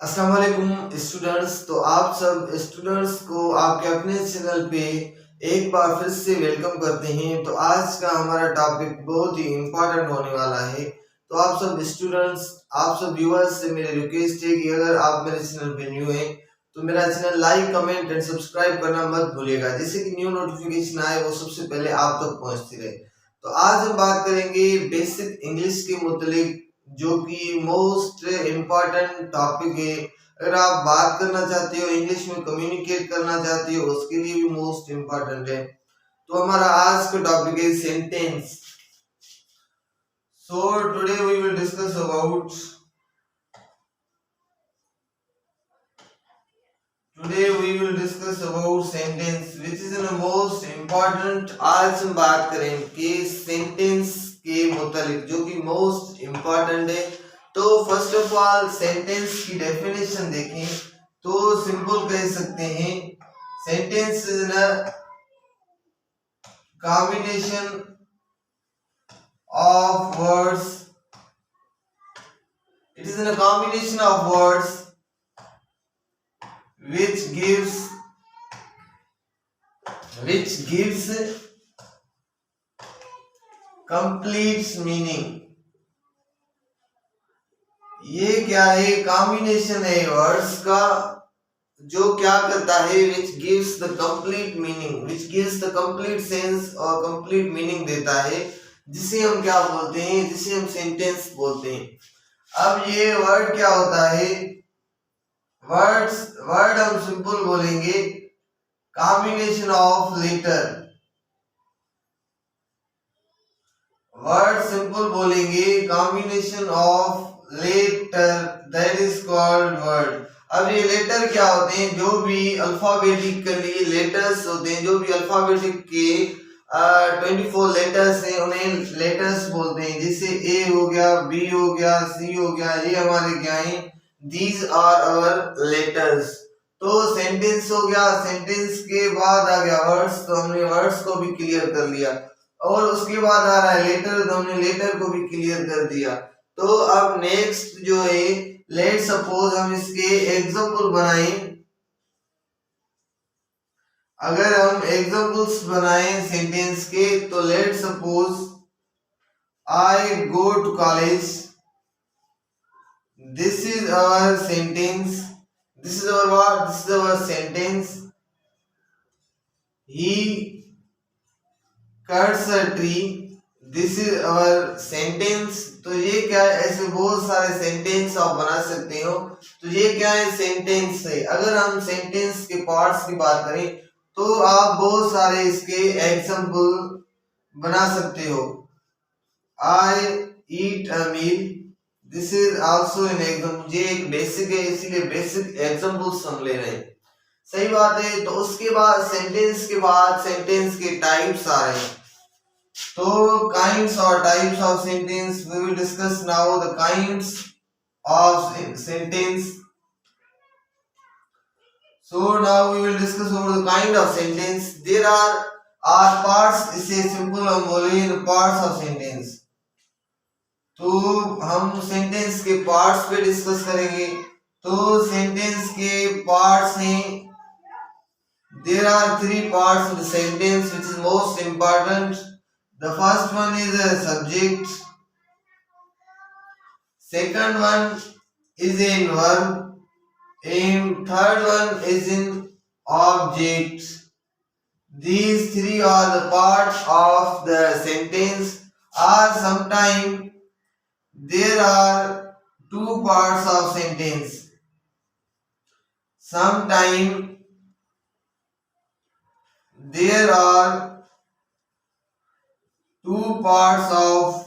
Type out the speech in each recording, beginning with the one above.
अस्सलाम वालेकुम स्टूडेंट्स। तो आप सब स्टूडेंट्स को आपके अपने चैनल पे एक बार फिर से वेलकम करते हैं। तो आज का हमारा टॉपिक बहुत ही इम्पोर्टेंट होने वाला है। तो आप सब स्टूडेंट्स, आप सब व्यूअर्स से मेरी रिक्वेस्ट है कि अगर आप मेरे चैनल पे न्यू हैं तो मेरा channel like, comment and subscribe करना मत भूलिएगा, जिससे कि न्यू नोटिफिकेशन आए वो सबसे पहले आप तक पहुंचती रहे। तो आज हम बात करेंगे बेसिक इंग्लिश के मुतालिक, जो कि मोस्ट इम्पॉर्टेंट टॉपिक है। अगर आप बात करना चाहते हो, इंग्लिश में कम्युनिकेट करना चाहते हो, उसके लिए भी मोस्ट इम्पॉर्टेंट है। तो हमारा आज का टॉपिक है sentence. So today we will discuss about sentence which is the most important. आज हम बात करेंगे सेंटेंस के मुतालिक, जो कि मोस्ट इम्पॉर्टेंट है। तो फर्स्ट ऑफ ऑल सेंटेंस की डेफिनेशन देखें तो सिंपल कह सकते हैं, sentence is a combination of words. It is a combination of words which gives complete meaning। ये क्या है? कॉम्बिनेशन है वर्ड्स का जो क्या करता है, which gives the complete meaning, which gives the complete sense और complete meaning देता है, जिसे हम क्या बोलते हैं, जिसे हम सेंटेंस बोलते हैं। अब ये वर्ड क्या होता है? वर्ड हम सिंपल बोलेंगे combination of letter. Word simple बोलेंगे combination of letter, that is called word. अब ये लेटर क्या होते हैं? जो भी अल्फाबेटिकली लेटर्स होते हैं, जो भी अल्फाबेटिक के 24 लेटर्स हैं, उन्हें लेटर्स बोलते हैं। जैसे ए हो गया, बी हो गया, सी हो गया, ये हमारे क्या हैं? These are our letters. तो सेंटेंस हो गया, सेंटेंस के बाद आ गया वर्ड्स, तो हमने वर्ड्स को भी क्लियर कर लिया। और उसके बाद आ रहा है लेटर, तो हमने लेटर को भी क्लियर कर दिया। तो अब नेक्स्ट जो है, लेट सपोज हम इसके एग्जांपल बनाएं। अगर हम एग्जांपल्स बनाएं सेंटेंस के, तो let suppose I go to college. This is our sentence. This is our what? This is our sentence. He cuts a tree। This is our sentence. तो ये क्या है? ऐसे बहुत सारे सेंटेंस आप बना सकते हो। तो ये क्या है? सेंटेंस है। अगर हम सेंटेंस के पार्ट्स की बात करें तो आप बहुत सारे इसके एग्जांपल बना सकते हो। I eat a meal. This is also an example. ये एक बेसिक है, इसीलिए बेसिक एग्जांपल्स हम ले रहे हैं। सही बात है। तो उसके बाद सेंटेंस के टाइप्स आ रहे हैं। तो काइंड्स और types of sentence, we will discuss now the kinds of sentence. So now we will discuss over the kind of sentence. There are parts, इसे simple हम बोले parts of sentence। तो हम सेंटेंस के पार्ट्स पे discuss करेंगे। तो sentence के पार्ट्स हैं, there are 3 parts of the sentence which is most important. The first one is a subject, second one is a verb, and third one is in object. These 3 are the parts of the sentence, or sometimes there are 2 parts of sentence. Sometimes there are 2 parts of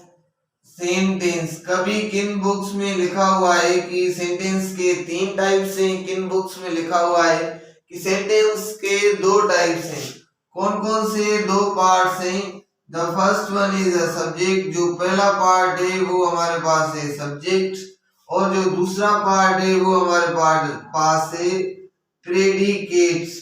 sentence. कभी किन books में लिखा हुआ है कि sentence के 3 types हैं, किन बुक्स में लिखा हुआ है कि सेंटेंस के 2 टाइप्स हैं। कौन कौन से 2 पार्ट्स हैं? The first one is a subject. जो पहला पार्ट है वो हमारे पास है सब्जेक्ट, और जो दूसरा पार्ट है वो हमारे पास है प्रेडिकेट्स।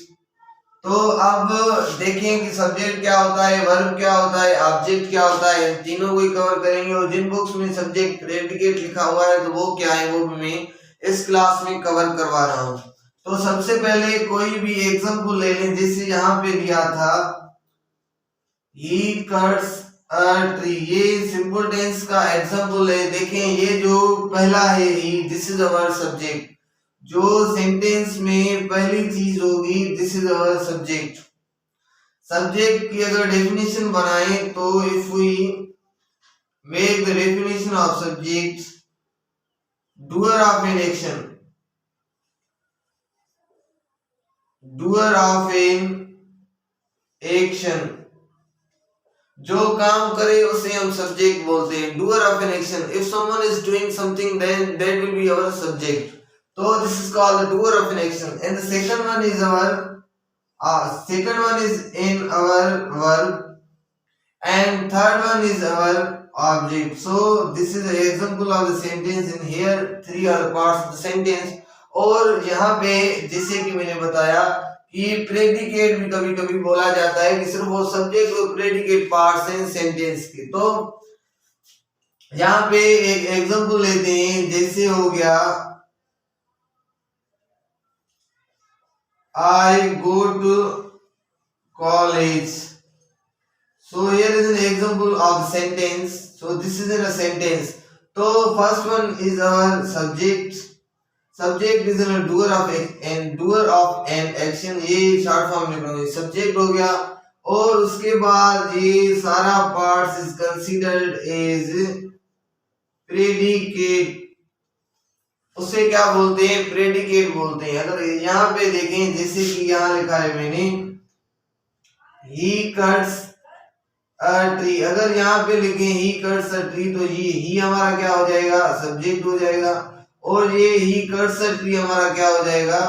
तो अब देखें कि सब्जेक्ट क्या होता है, वर्ब क्या होता है, ऑब्जेक्ट क्या होता है, तीनों को ही कवर करेंगे। और जिन बुक्स में सब्जेक्ट प्रेडिकेट लिखा हुआ है तो वो क्या है, वो भी मैं इस क्लास में कवर करवा रहा हूं। तो सबसे पहले कोई भी एग्जांपल ले लें, जैसे यहाँ पे दिया था ही कट्स अ ट्री, ये सिंपल टेंस का एग्जांपल है। देखें ये जो पहला है he, this is our subject. जो सेंटेंस में पहली चीज होगी this is our subject. Subject की अगर डेफिनेशन बनाएं तो if we make the definition of subject, doer of an action, doer of an action, जो काम करे उसे हम सब्जेक्ट बोलते हैं, doer of an action. If someone is doing something then that will be our subject. तो this is called the doer of an action. And the second one is our second one is in our verb, and third one is our object. So this is an example of the sentence. In here three are the parts of the sentence. और यहाँ पे जैसे कि मैंने बताया कि predicate भी कभी कभी बोला जाता है कि सिर्फ वो सब्जेक्ट और प्रेडिकेट पार्ट्स हैं सेंटेंस के। तो यहाँ पे एक एग्जांपल लेते हैं, जैसे हो गया I go to college. So here is an example of the sentence. So this is in a sentence. So first one is our subject. Subject is a doer of an action. ये short form में बनाओ, subject हो गया। और उसके बाद ये सारा parts is considered as predicate। उसे क्या बोलते हैं? प्रेडिकेट बोलते हैं। अगर यहाँ पे देखें, जैसे कि यहाँ लिखा है मैंने ही कट्स अ ट्री, अगर यहाँ पे लिखें ही कट्स अ ट्री तो ये ही हमारा क्या हो जाएगा? सब्जेक्ट हो जाएगा। और ये ही कट्स अ ट्री हमारा क्या हो जाएगा?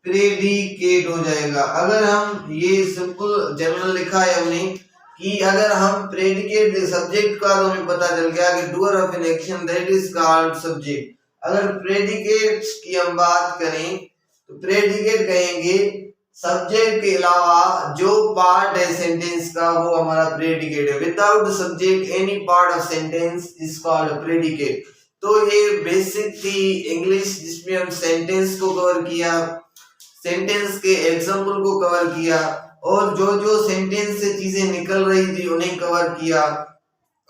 प्रेडिकेट हो जाएगा। अगर हम ये सिंपल जनरल लिखा है हमने कि अगर हम प्रेडिकेट सब्जेक्ट का, तो हमें पता चल गया कि doer of an action that is called subject. अगर प्रेडिकेट की हम बात करें तो प्रेडिकेट कहेंगे सब्जेक्ट के अलावा जो पार्ट है सेंटेंस का वो हमारा प्रेडिकेट है। Without the subject any part of sentence is called predicate. तो ये बेसिक थी इंग्लिश, जिसमें हम सेंटेंस को कवर किया, सेंटेंस के एग्जांपल को कवर किया, और जो जो सेंटेंस से चीजें निकल रही थी उन्हें कवर किया,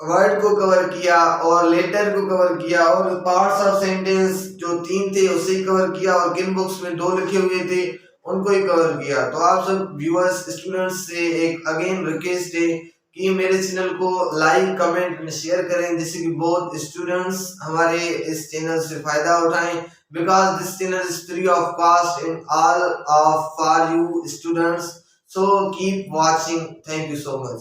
वर्ड को कवर किया और लेटर को कवर किया, और पार्ट्स ऑफ सेंटेंस जो 3 थे उसे कवर किया, और किन बुक्स में 2 लिखे हुए थे उनको ही कवर किया। तो आप सब व्यूअर्स स्टूडेंट्स से एक अगेन रिक्वेस्ट है कि मेरे चैनल को लाइक कमेंट में शेयर करें, जिससे कि बहुत स्टूडेंट्स हमारे इस चैनल से फायदा उठाएं, because this channel is free of cost in all of for you students. So keep watching. Thank you so much.